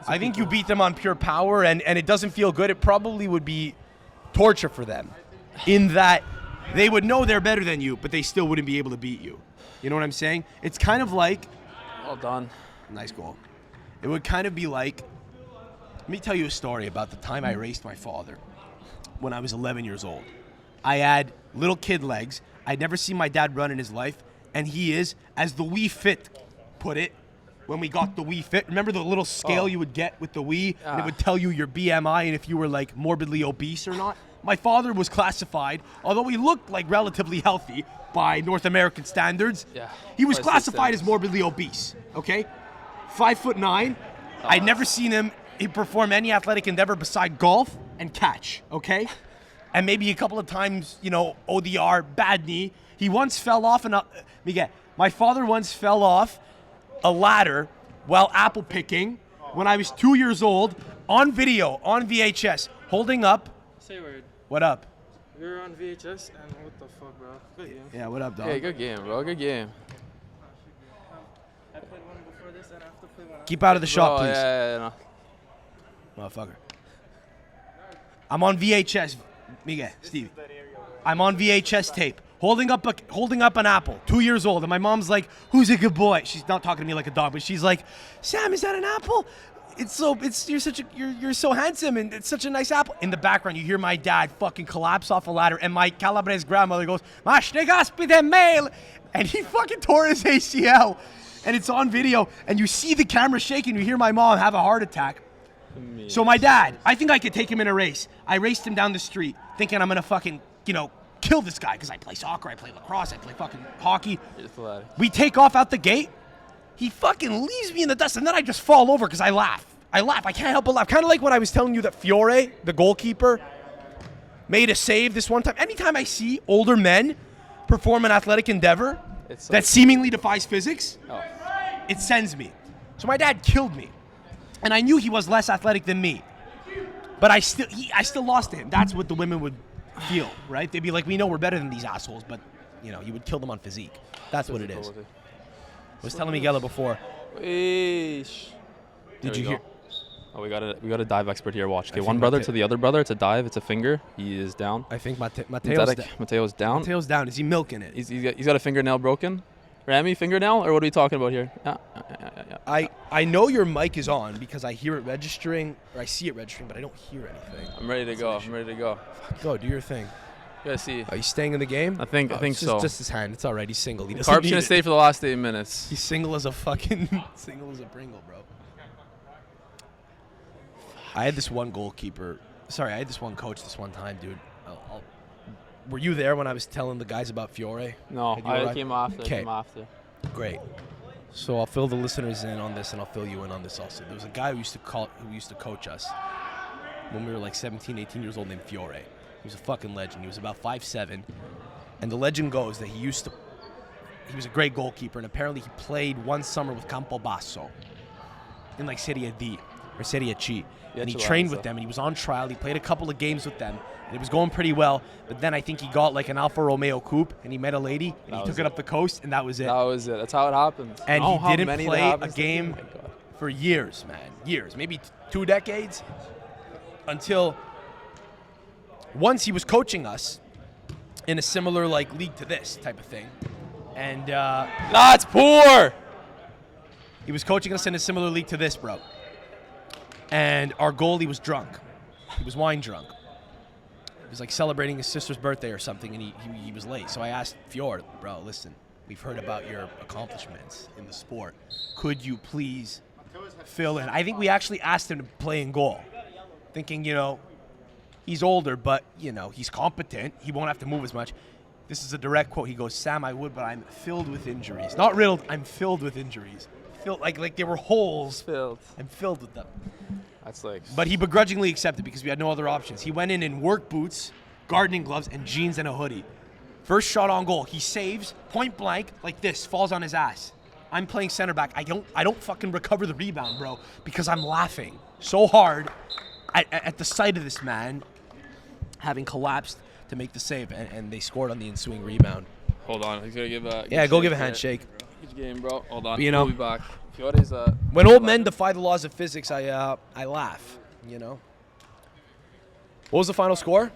I think you beat them on pure power, and it doesn't feel good. It probably would be torture for them in that they would know they're better than you, but they still wouldn't be able to beat you. You know what I'm saying? It's kind of like,
Well done.
nice goal. It would kind of be like, let me tell you a story about the time I raced my father when I was 11 years old. I had little kid legs. I'd never seen my dad run in his life, and he is, as the Wii Fit put it, when we got the Wii Fit. Remember the little scale you would get with the Wii, and it would tell you your BMI and if you were like morbidly obese or not? My father was classified, although he looked like relatively healthy by North American standards,
Yeah,
he was
by
classified as
standards.
morbidly obese, okay? 5'9". I'd never seen him perform any athletic endeavor beside golf and catch, okay? And maybe a couple of times, you know, ODR, bad knee. He once fell off my father once fell off a ladder while apple picking when I was 2 years old on video, on VHS, holding up.
Say a word.
What up?
We're on VHS and what the fuck, bro? Good game.
Yeah, what up, dog?
Hey, good game, bro. Good game.
I played one before this and I have to play one.
Keep out of the shop,
Bro,
please.
yeah,
Motherfucker. I'm on VHS, Miguel, Stevie. I'm on VHS tape, holding up an apple, 2 years old, and my mom's like, "Who's a good boy?" She's not talking to me like a dog, but she's like, "Sam, is that an apple? You're so handsome, and it's such a nice apple." In the background, you hear my dad fucking collapse off a ladder, and my Calabrese grandmother goes, "Mas negaspide mail," and he fucking tore his ACL, and it's on video, and you see the camera shaking. You hear my mom have a heart attack. So my dad, I think I could take him in a race. I raced him down the street, thinking I'm gonna fucking, kill this guy, because I play soccer, I play lacrosse, I play fucking hockey. We take off out the gate. He fucking leaves me in the dust, and then I just fall over because I laugh. I can't help but laugh. Kind of like when I was telling you that Fiore, the goalkeeper, made a save this one time. Anytime I see older men perform an athletic endeavor that seemingly defies physics, it sends me. So my dad killed me. And I knew he was less athletic than me. But I still lost to him. That's what the women would feel, right? They'd be like, "We know we're better than these assholes," but, you would kill them on physique. That's what it is. I was telling Miguel before. Did you hear?
Oh, we got a dive expert here. Watch. Okay, one brother to the other brother. It's a dive. It's a finger. He is down.
I think Mateo's
down.
Mateo's down. Is he milking it?
He's got a fingernail broken. Rami, fingernail, or what are we talking about here? Yeah.
I know your mic is on because I hear it registering, or I see it registering, but I don't hear anything.
I'm ready to go.
Go, do your thing.
You gotta see.
Are you staying in the game?
I think so.
Just his hand. It's all right. He's single. He doesn't
Carp's
need
gonna
it.
stay for the last 8 minutes.
He's single as a single as a Pringle, bro. I had this one coach this one time, dude. Were you there when I was telling the guys about Fiore?
No, I came after.
Okay. Great. So I'll fill the listeners in on this, and I'll fill you in on this also. There was a guy who used to coach us when we were like 17, 18 years old named Fiore. He was a fucking legend. He was about 5'7", and the legend goes that he was a great goalkeeper, and apparently he played one summer with Campobasso in like Serie D or Serie C. And he trained with them, and he was on trial. He played a couple of games with them, and it was going pretty well. But then I think he got like an Alfa Romeo coupe, and he met a lady, and he took it up the coast, and that was it.
That's how it happens.
And he didn't play a game for years, man. Years, maybe 2 decades, until once he was coaching us in a similar like league to this type of thing. And
that's poor.
He was coaching us in a similar league to this, bro. And our goalie was drunk. He was wine drunk. He was like celebrating his sister's birthday or something, and he was late. So I asked Fiore, "Bro, listen, we've heard about your accomplishments in the sport. Could you please fill in?" I think we actually asked him to play in goal, thinking, he's older, but, he's competent. He won't have to move as much. This is a direct quote. He goes, "Sam, I would, but I'm filled with injuries. Not riddled, I'm filled with injuries. Filled, like there were holes. I'm filled with them."
That's like.
But he begrudgingly accepted because we had no other options. He went in work boots, gardening gloves, and jeans and a hoodie. First shot on goal, he saves point blank like this, falls on his ass. I'm playing center back. I don't fucking recover the rebound, bro, because I'm laughing so hard at the sight of this man having collapsed to make the save, and they scored on the ensuing rebound.
Hold on, he's gonna give a.
Yeah, go give a handshake.
Good game, bro. Hold on.
But,
we'll be back. Fiore's
when old men defy the laws of physics, I laugh. What was the final score?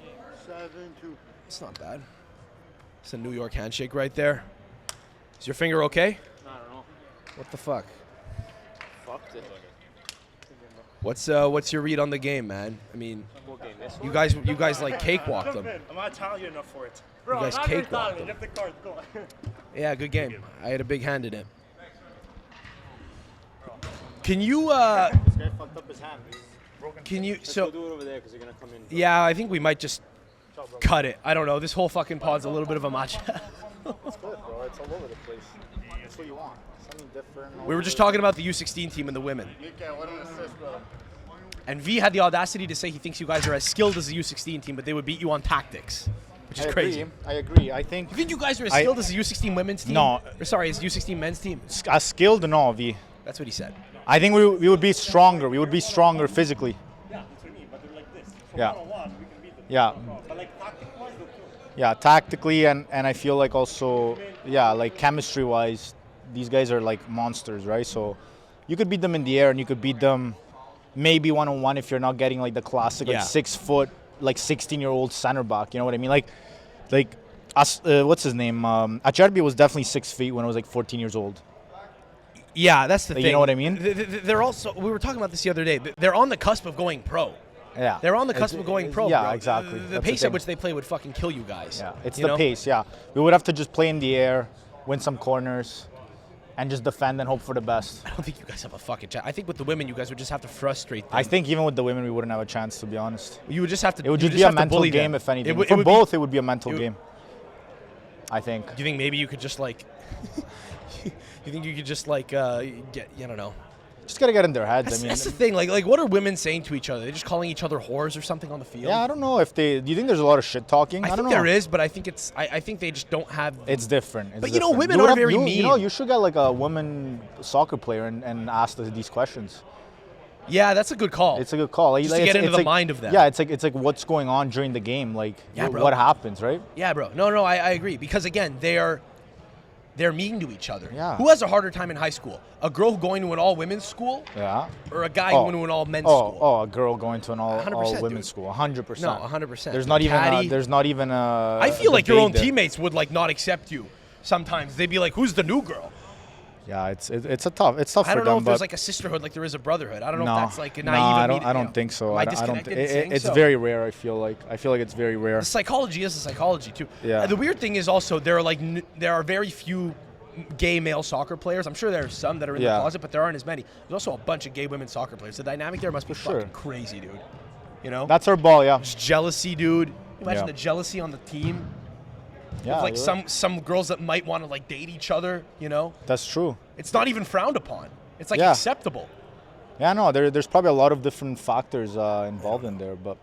7-2.
It's not bad. It's a New York handshake right there. Is your finger okay?
I don't know.
What the fuck?
Fucked it.
What's your read on the game, man? I mean, you guys like cakewalked them.
I'm not Italian enough for it.
You guys cakewalked them. Yeah, good game. I had a big hand in it. Can you?
This guy fucked up his hand.
Can you?
Let's go do it over there because they're gonna come in.
Yeah, I think we might just cut it. I don't know. This whole fucking pod's a little bit of a match.
It's good, bro. It's all over the place. That's what you want. Something different.
We were just talking about the U16 team and the women. And V had the audacity to say he thinks you guys are as skilled as the U16 team, but they would beat you on tactics, which is crazy.
I agree. I think.
You think you guys are as skilled as the U16 women's team?
No.
Or sorry, as the U16 men's team?
As skilled, no, V.
That's what he said.
I think we would be stronger. We would be stronger physically.
Yeah, that's what I mean, but they're like this. So
Yeah.
one-on-one, we can beat them.
Yeah.
But like tactic-wise, they'll kill
Yeah, tactically and I feel like also, yeah, like chemistry-wise, these guys are like monsters, right? So you could beat them in the air and you could beat them maybe one-on-one if you're not getting like the classic like 6 foot, like 16-year-old center back. You know what I mean? Like what's his name? Azzurri was definitely 6 feet when I was like 14 years old.
Yeah, that's the
Like,
thing.
you know what I mean?
They're also, we were talking about this the other day, they're on the cusp of going pro.
Yeah.
They're on the cusp of going pro,
Yeah,
bro.
exactly.
The
That's
pace
the
at
thing.
which they play would fucking kill you guys.
Yeah, it's
You
the
know?
pace, yeah. We would have to just play in the air, win some corners, and just defend and hope for the best.
I don't think you guys have a fucking chance. I think with the women, you guys would just have to frustrate them.
I think even with the women, we wouldn't have a chance, to be honest.
You would just have to.
It would
you
just be a
have to
mental
bully
game,
them.
if anything.
It
For
would
both,
be,
it would be a mental game, I think.
Do you think maybe you could just like? You think you could just like get? I don't know.
Just got to get in their heads.
That's the thing. Like, what are women saying to each other? They're just calling each other whores or something on the field.
Yeah, I don't know if they. Do you think there's a lot of shit talking?
I
don't
think
know.
there is, but I think it's. I think they just don't have.
It's different.
But you know, women
would
are
have-
very
you,
mean.
You know, you should get like a woman soccer player and ask these questions.
Yeah, that's a good call.
It's a good call.
Just to get into the mind of them.
Yeah, it's like what's going on during the game, like
Yeah, bro.
what happens, right?
Yeah, bro. No, I agree because again, they're mean to each other.
Yeah.
Who has a harder time in high school? A girl going to an all-women's school,
Yeah.
or a guy
Oh.
going to an all-men's school?
Oh, a girl going to an
100%,
all women's
dude.
school, 100%.
No, 100%.
There's not even.
Caddy.
There's not even a.
I feel like your own
debate there.
teammates would like not accept you. Sometimes they'd be like, "Who's the new girl?"
Yeah, it's tough. It's tough
I
for
don't know
them.
if there's
but
like a sisterhood like there is a brotherhood. I don't know
no,
if that's like a
no,
naive.
I don't think so.
Am I
I don't.
disconnected in saying
It's
so?
very rare. I feel like it's very rare.
The psychology is the psychology too.
Yeah.
The weird thing is also there are very few gay male soccer players. I'm sure there are some that are in the
Yeah.
closet, but there aren't as many. There's also a bunch of gay women soccer players. The dynamic there must be
For sure.
fucking crazy, dude. You know?
That's our ball, yeah.
Just jealousy, dude. Imagine
Yeah.
the jealousy on the team.
Yeah,
Of like
you're right.
some girls that might want to like date each other, you know?
That's true.
It's not even frowned upon. It's like
Yeah.
acceptable.
Yeah, no, there's probably a lot of different factors involved in there, but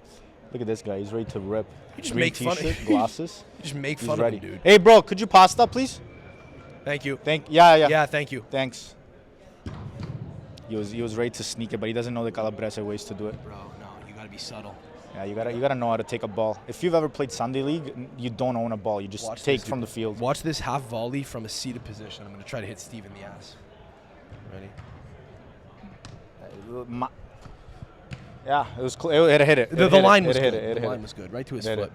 look at this guy. He's ready to rip.
You just
Green
make fun of
t-shirt, glasses.
You just make
He's
fun
ready.
of him, dude.
Hey, bro, could you pass that, please?
Thank you.
Yeah.
Yeah, thank you.
Thanks. He was ready to sneak it, but he doesn't know the Calabrese ways to do it.
Bro, no, you gotta be subtle.
Yeah, you gotta know how to take a ball. If you've ever played Sunday League, you don't own a ball. You just
Watch
take
this,
from
dude.
the field.
Watch this half volley from a seated position. I'm gonna try to hit Steve in the ass. Ready?
Yeah, it was. It hit it.
The
It hit
line
it.
was
It
good.
hit it. It
The
hit
line
it.
was good, right to his
It hit
foot.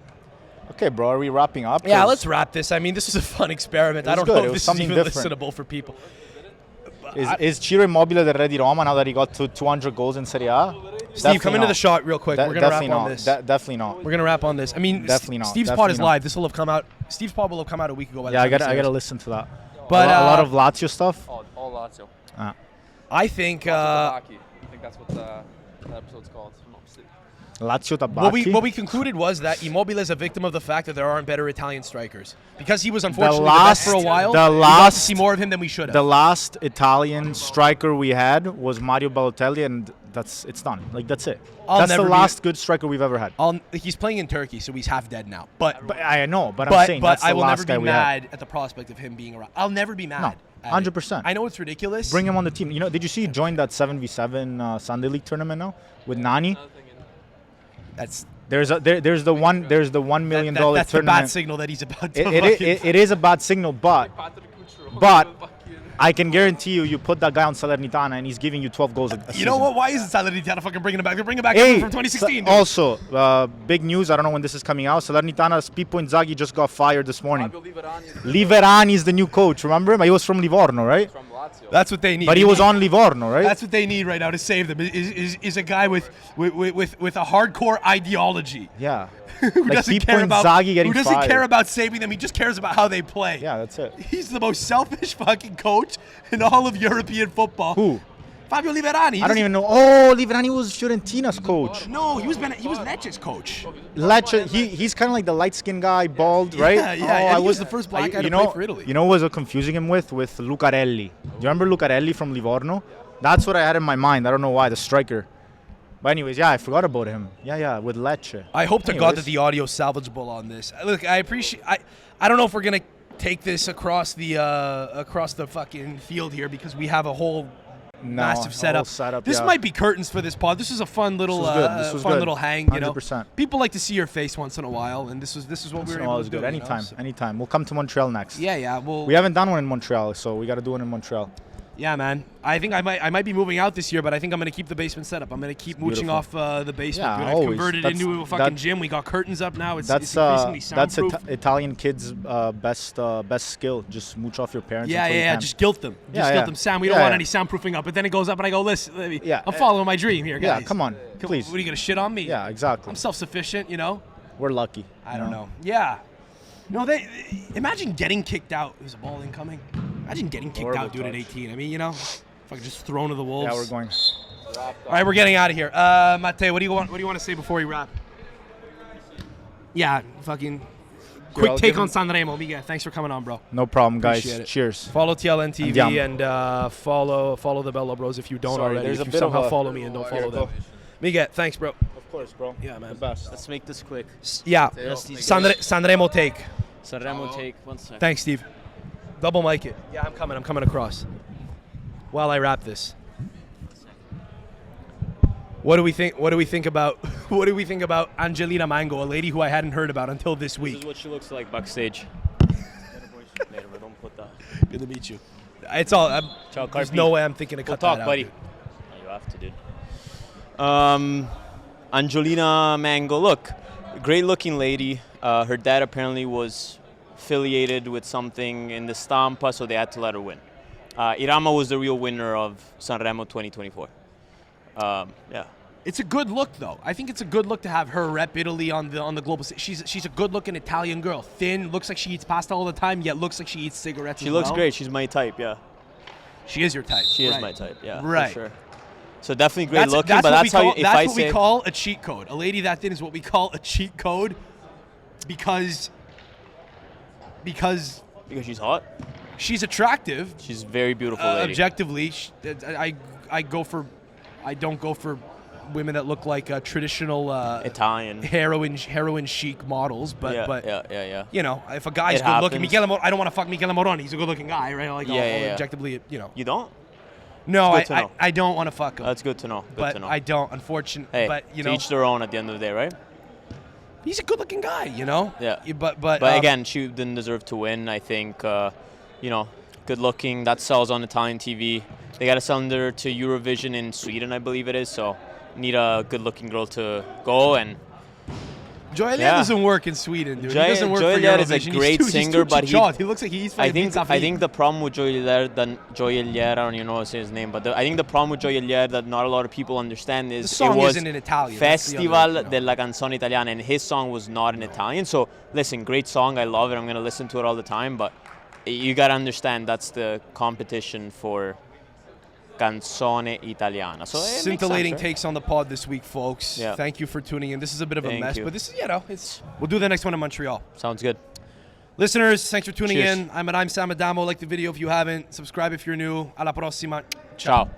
it. Okay, bro, are we wrapping up?
Yeah,
'Cause
let's wrap this. I mean, this was a fun experiment.
It
I
was
don't
good.
know
It
if
was
this is
something
even
different.
listenable for people.
Is Ciro Immobile the Re di Roma now that he got to 200 goals in Serie A?
Steve, come into the shot real quick. We're gonna wrap
definitely
on
not.
this.
Definitely not.
We're gonna wrap on this. I mean,
Definitely not.
Steve's pod
Definitely
is
not.
live. This will have come out. Steve's pod will have come out a week ago. By the
Yeah, I
time this
gotta
airs.
listen to that.
But,
a lot of Lazio stuff.
All Lazio.
I think
I think that's what that episode's called. If I'm not mistaken.
Lazio Tabacchi.
what we concluded was that Immobile is a victim of the fact that there aren't better Italian strikers because he was unfortunately the best for a while.
the
we got to
last-
see more of him than we should have.
The last Italian striker we had was Mario Balotelli, and it's done. Like that's it. That's the
never be-
last good striker we've ever had.
He's playing in Turkey, so he's half dead now. But
I know, but I'm saying that's the
I will
last
never
guy
be
we had.
mad at the prospect of him being around. I'll never be mad.
No,
at it.
100%.
I know it's ridiculous.
Bring him on the team. You know, did you see he joined that 7v7 Sunday League tournament now with Nani?
That's
There's the $1 million
that's the
tournament.
bad signal that he's about to.
It is a bad signal, but I can guarantee you put that guy on Salernitana and he's giving you 12 goals a season.
You know what? Why isn't Salernitana fucking bringing him back? They're bringing back
Hey,
from 2016. dude.
also, big news. I don't know when this is coming out. Salernitana's Pippo Inzaghi just got fired this morning. Liverani is the new coach. Remember him? He was from Livorno, right?
From Lazio.
That's what they need.
But he was on Livorno, right?
That's what they need right now to save them. Is a guy with a hardcore ideology.
Yeah.
Who
Like
doesn't
Pippo
care about
Inzaghi getting
who doesn't
fired.
care about saving them. He just cares about how they play.
Yeah, that's it.
He's the most selfish fucking coach in all of European football.
Who?
Fabio Liverani.
I don't even know. Oh, Liverani was Fiorentina's coach.
No, he was Lecce's coach.
Lecce, he's kind of like the light-skinned guy, bald, right?
Yeah, and he was the first black guy to play for Italy.
You know what I was confusing him with Lucarelli. Do you remember Lucarelli from Livorno? That's what I had in my mind. I don't know why, the striker. But anyways, yeah, I forgot about him. Yeah, with Lecce.
I hope to God
Anyways.
that the audio's salvageable on this. Look, I appreciate. I don't know if we're gonna take this across the fucking field here because we have a whole Massive
the whole
setup. This
yeah.
might be curtains for this pod. This is a fun little,
This was good.
little hang. You know,
100%.
people like to see your face once in a while, and this is what we were able to do.
Good. Anytime, anytime. We'll come to Montreal next.
Yeah. Well,
we haven't done one in Montreal, so we got to do one in Montreal.
Yeah, man. I think I might be moving out this year, but I think I'm going to keep the basement set up. I'm going to keep mooching off the basement.
Yeah,
dude.
always.
I've converted it into a fucking gym. We got curtains up now. It's increasingly soundproof.
That's Italian kids' best skill. Just mooch off your parents.
Yeah. Just guilt them. Guilt them. Sam, we don't want any soundproofing up. But then it goes up, and I go, listen, I'm following my dream here, guys.
Yeah, come on, please.
What are you going to shit on me?
Yeah, exactly.
I'm self-sufficient, you know.
We're lucky.
I don't know. Yeah. No, they imagine getting kicked out. There's a ball incoming. Imagine getting kicked out, dude, at 18. I mean, you know. Fucking just thrown to the wolves.
Yeah, we're going.
All right, we're getting out of here. Matteo, what do you want to say before we wrap? Yeah, fucking quick take on Sanremo. Miguel, thanks for coming on, bro.
No problem, guys.
Appreciate it.
Cheers.
Follow TLN TV and follow the Bello Bros if you don't already. If you somehow follow me and don't follow them. Miguel, thanks, bro.
Of course, bro.
Yeah, man.
The best.
Let's make this quick.
Yeah. Sanremo take.
Sanremo take. 1 second.
Thanks, Steve. Double mic it. Yeah, I'm coming across. While I wrap this, what do we think about Angelina Mango, a lady who I hadn't heard about until this week?
This is what she looks like backstage. Later, but don't put that.
Good to meet you. It's all.
Ciao,
there's
Carpi.
no way I'm thinking to cut
We'll talk,
that out,
buddy.
dude.
You have to, dude. Angelina Mango, look, great-looking lady. Her dad apparently was affiliated with something in the Stampa, so they had to let her win. Irama was the real winner of Sanremo 2024. Yeah.
It's a good look, though. I think it's a good look to have her rep Italy on the global stage. She's a good-looking Italian girl. Thin, looks like she eats pasta all the time, yet looks like she eats cigarettes
She looks great. She's my type, yeah.
She is your type.
She is my type, yeah.
Right.
For sure. So definitely great looking, but that's how
what we call a cheat code. A lady that thin is what we call a cheat code because
she's hot.
She's attractive.
She's a very beautiful lady.
Objectively, I don't go for women that look like traditional
Italian
heroin chic models, but
yeah.
You know, if a guy's good looking, I don't want to fuck Michele Moroni. He's a good looking guy, right? Like objectively, you know.
You don't?
No, I don't want to fuck him.
That's good to know.
But I don't, unfortunately.
Hey,
but you know,
to each their own at the end of the day, right?
He's a good looking guy, you know.
Yeah.
But
again, she didn't deserve to win. I think, you know, good looking. That sells on Italian TV. They got to send her to Eurovision in Sweden, I believe it is. So need a good looking girl to go and.
Joel doesn't work in Sweden, dude. He doesn't work
Joel
for Eurovision.
is a great singer, but
he looks like he's.
I think the problem with Joel, I don't even know how to say his name, but I think the problem with Joel that not a lot of people understand is
the song
it was
isn't in Italian.
Festival della Canzone Italiana, and his song was not in Italian. So listen, great song, I love it. I'm gonna listen to it all the time, but you gotta understand that's the competition for Canzone Italiana. So
scintillating
sense, right?
takes on the pod this week, folks.
Yeah.
Thank you for tuning in. This is a bit of a mess, but this is, you know, we'll do the next one in Montreal.
Sounds good.
Listeners, thanks for tuning
Cheers.
in. I'm Sam Adamo. Like the video if you haven't. Subscribe if you're new. Alla prossima.
Ciao.